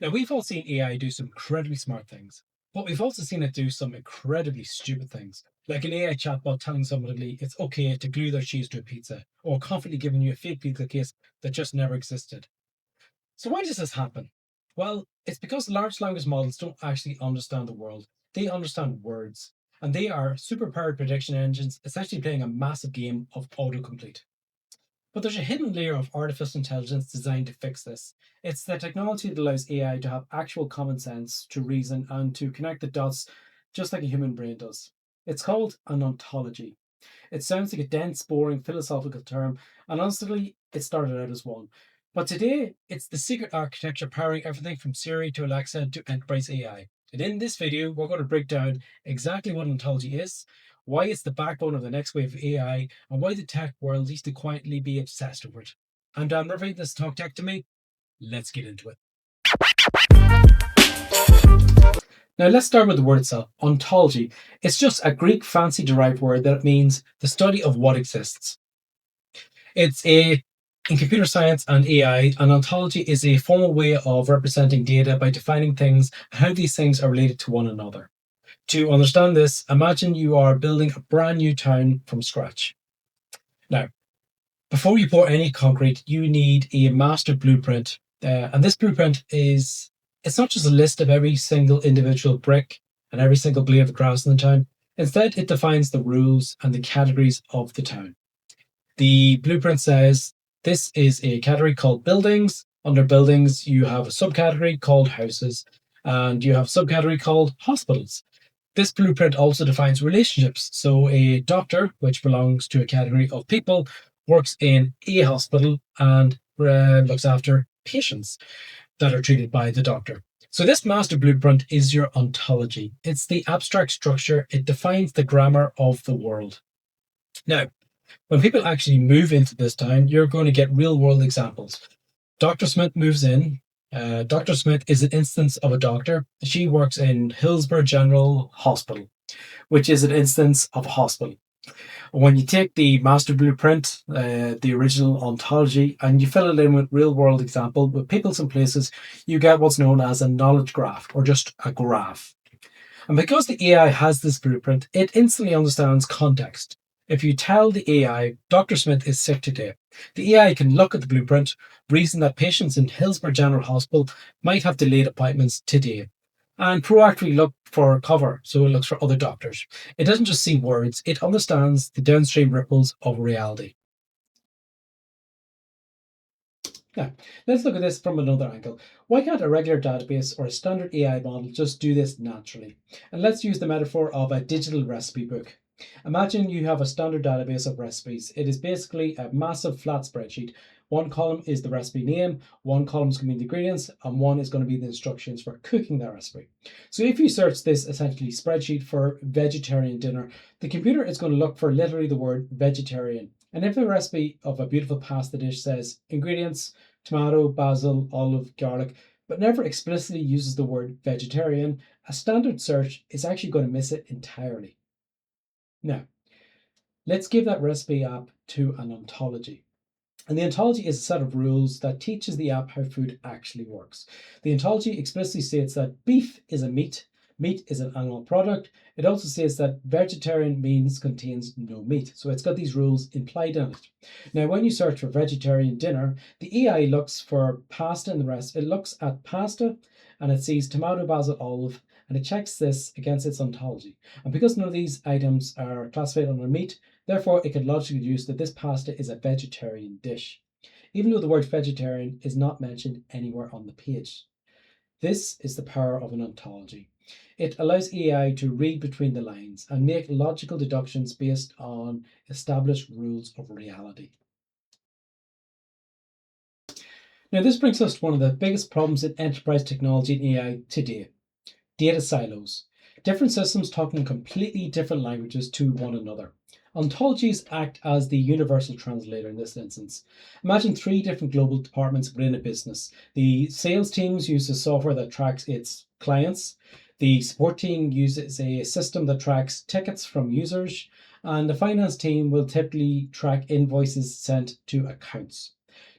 Now, we've all seen AI do some incredibly smart things, but we've also seen it do some incredibly stupid things, like an AI chatbot telling somebody it's okay to glue their cheese to a pizza, or confidently giving you a fake pizza case that just never existed. So, why does this happen? Well, it's because large language models don't actually understand the world, they understand words, and they are superpowered prediction engines essentially playing a massive game of autocomplete. But there's a hidden layer of artificial intelligence designed to fix this. It's the technology that allows AI to have actual common sense, to reason, and to connect the dots just like a human brain does. It's called an ontology. It sounds like a dense, boring philosophical term, and honestly, it started out as one. But today, it's the secret architecture powering everything from Siri to Alexa to enterprise AI. And in this video, we're going to break down exactly what ontology is, why it's the backbone of the next wave of AI, and why the tech world needs to quietly be obsessed over it. I'm Dan Murphy, this is Talk Tech to Me. Let's get into it. Now let's start with the word itself, ontology. It's just a Greek fancy derived word that means the study of what exists. In computer science and AI, an ontology is a formal way of representing data by defining things and how these things are related to one another. To understand this, imagine you are building a brand new town from scratch. Now, before you pour any concrete, you need a master blueprint. And this blueprint it's not just a list of every single individual brick and every single blade of grass in the town. Instead, it defines the rules and the categories of the town. The blueprint says this is a category called buildings. Under buildings, you have a subcategory called houses, and you have a subcategory called hospitals. This blueprint also defines relationships. So a doctor, which belongs to a category of people, works in a hospital and looks after patients that are treated by the doctor. So this master blueprint is your ontology. It's the abstract structure. It defines the grammar of the world. Now, when people actually move into this town, you're going to get real world examples. Dr. Smith moves in. Dr. Smith is an instance of a doctor. She works in Hillsborough General Hospital, which is an instance of a hospital. When you take the master blueprint, the original ontology, and you fill it in with real world example with people and places, you get what's known as a knowledge graph or just a graph. And because the AI has this blueprint, it instantly understands context. If you tell the AI, Dr. Smith is sick today, the AI can look at the blueprint, reason that patients in Hillsborough General Hospital might have delayed appointments today, and proactively look for cover, so it looks for other doctors. It doesn't just see words, it understands the downstream ripples of reality. Now, let's look at this from another angle. Why can't a regular database or a standard AI model just do this naturally? And let's use the metaphor of a digital recipe book. Imagine you have a standard database of recipes. It is basically a massive flat spreadsheet. One column is the recipe name, one column is going to be the ingredients, and one is going to be the instructions for cooking that recipe. So if you search this essentially spreadsheet for vegetarian dinner, the computer is going to look for literally the word vegetarian. And if a recipe of a beautiful pasta dish says ingredients, tomato, basil, olive, garlic, but never explicitly uses the word vegetarian, a standard search is actually going to miss it entirely. Now, let's give that recipe app to an ontology. And the ontology is a set of rules that teaches the app how food actually works. The ontology explicitly states that beef is a meat, meat is an animal product. It also says that vegetarian means contains no meat. So it's got these rules implied in it. Now, when you search for vegetarian dinner, the AI looks for pasta and the rest. It looks at pasta and it sees tomato, basil, olive, and it checks this against its ontology. And because none of these items are classified under meat, therefore it can logically deduce that this pasta is a vegetarian dish, even though the word vegetarian is not mentioned anywhere on the page. This is the power of an ontology. It allows AI to read between the lines and make logical deductions based on established rules of reality. Now, this brings us to one of the biggest problems in enterprise technology and AI today: data silos. Different systems talking completely different languages to one another. Ontologies act as the universal translator in this instance. Imagine three different global departments within a business. The sales teams uses software that tracks its clients. The support team uses a system that tracks tickets from users. And the finance team will typically track invoices sent to accounts.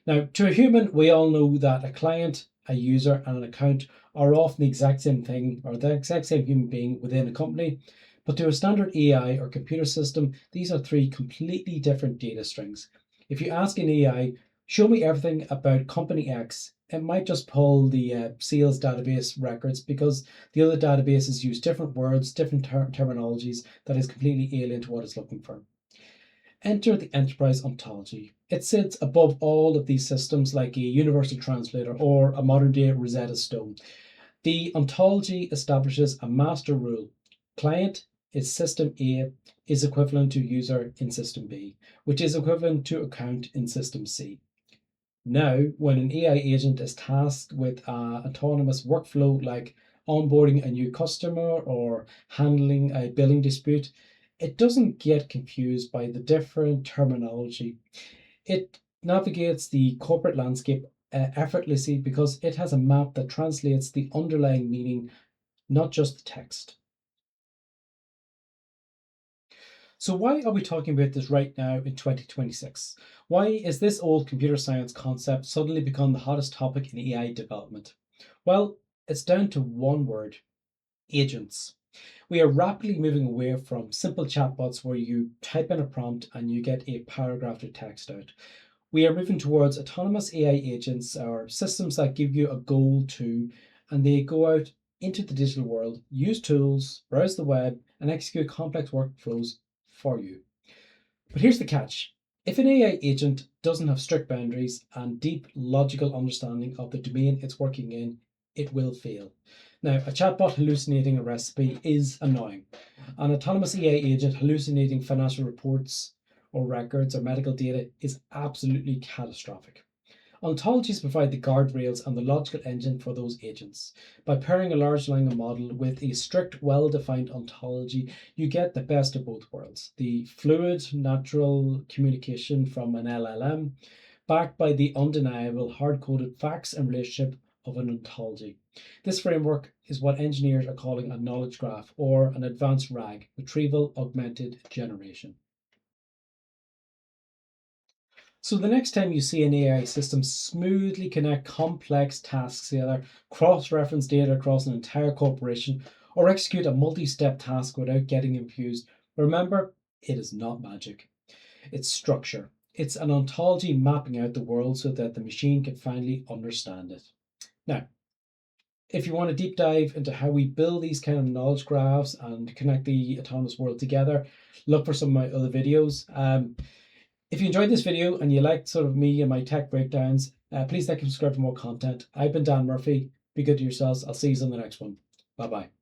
Now, to a human, we all know that a client a user, and an account are often the exact same thing or the exact same human being within a company. But to a standard AI or computer system, these are three completely different data strings. If you ask an AI, show me everything about company X, it might just pull the sales database records because the other databases use different words, different terminologies that is completely alien to what it's looking for. Enter the enterprise ontology. It sits above all of these systems like a Universal Translator or a modern day Rosetta Stone. The ontology establishes a master rule. Client is system A is equivalent to user in system B, which is equivalent to account in system C. Now, when an AI agent is tasked with an autonomous workflow like onboarding a new customer or handling a billing dispute, it doesn't get confused by the different terminology. It navigates the corporate landscape effortlessly because it has a map that translates the underlying meaning, not just the text. So, why are we talking about this right now in 2026? Why is this old computer science concept suddenly become the hottest topic in AI development? Well, it's down to one word: agents. We are rapidly moving away from simple chatbots where you type in a prompt and you get a paragraph of text out. We are moving towards autonomous AI agents or systems that give you a goal to, and they go out into the digital world, use tools, browse the web, and execute complex workflows for you. But here's the catch. If an AI agent doesn't have strict boundaries and deep logical understanding of the domain it's working in, it will fail. Now, a chatbot hallucinating a recipe is annoying. An autonomous AI agent hallucinating financial reports or records or medical data is absolutely catastrophic. Ontologies provide the guardrails and the logical engine for those agents. By pairing a large language model with a strict, well-defined ontology, you get the best of both worlds. The fluid, natural communication from an LLM, backed by the undeniable, hard-coded facts and relationship of an ontology. This framework is what engineers are calling a knowledge graph or an advanced RAG, retrieval augmented generation. So the next time you see an AI system smoothly connect complex tasks together, cross-reference data across an entire corporation, or execute a multi-step task without getting confused, remember, it is not magic. It's structure. It's an ontology mapping out the world so that the machine can finally understand it. Now, if you want to deep dive into how we build these kind of knowledge graphs and connect the autonomous world together, look for some of my other videos. If you enjoyed this video and you liked sort of me and my tech breakdowns, please like and subscribe for more content. I've been Dan Murphy. Be good to yourselves. I'll see you on the next one. Bye bye.